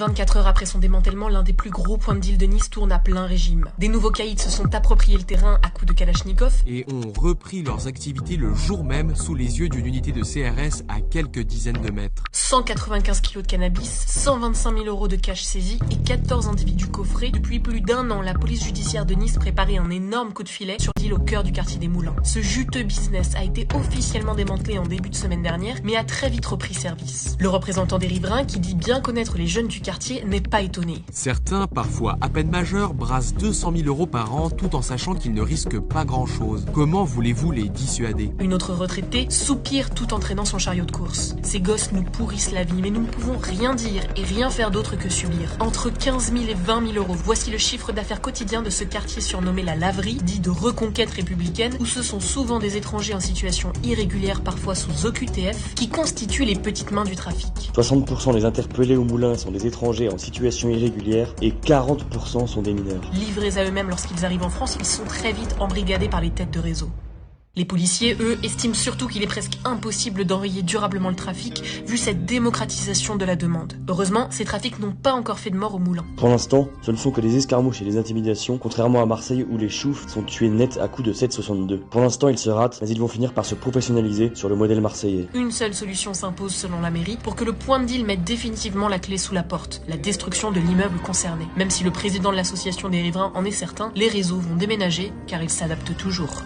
24 heures après son démantèlement, l'un des plus gros points de deal de Nice tourne à plein régime. Des nouveaux caïds se sont appropriés le terrain à coups de kalachnikov et ont repris leurs activités le jour même sous les yeux d'une unité de CRS à quelques dizaines de mètres. 195 kilos de cannabis, 125 000 euros de cash saisis et 14 individus coffrés. Depuis plus d'1 an, la police judiciaire de Nice préparait un énorme coup de filet sur deal au cœur du quartier des Moulins. Ce juteux business a été officiellement démantelé en début de semaine dernière, mais a très vite repris service. Le représentant des riverains, qui dit bien connaître les jeunes du quartier, n'est pas étonné. Certains, parfois à peine majeurs, brassent 200 000 euros par an tout en sachant qu'ils ne risquent pas grand-chose. Comment voulez-vous les dissuader? Une autre retraitée soupire tout en traînant son chariot de course. Ces gosses nous pourrissent la vie, mais nous ne pouvons rien dire et rien faire d'autre que subir. Entre 15 000 et 20 000 euros, voici le chiffre d'affaires quotidien de ce quartier surnommé la Laverie, dit de reconquête républicaine, où ce sont souvent des étrangers en situation irrégulière, parfois sous OQTF, qui constituent les petites mains du trafic. 60% des interpellés au Moulin sont des étrangers en situation irrégulière et 40% sont des mineurs. Livrés à eux-mêmes lorsqu'ils arrivent en France, ils sont très vite embrigadés par les têtes de réseau. Les policiers, eux, estiment surtout qu'il est presque impossible d'enrayer durablement le trafic, vu cette démocratisation de la demande. Heureusement, ces trafics n'ont pas encore fait de mort au Moulin. Pour l'instant, ce ne sont que des escarmouches et des intimidations, contrairement à Marseille où les choufs sont tués net à coups de 7,62. Pour l'instant, ils se ratent, mais ils vont finir par se professionnaliser sur le modèle marseillais. Une seule solution s'impose selon la mairie pour que le point de deal mette définitivement la clé sous la porte, la destruction de l'immeuble concerné. Même si le président de l'association des riverains en est certain, les réseaux vont déménager car ils s'adaptent toujours.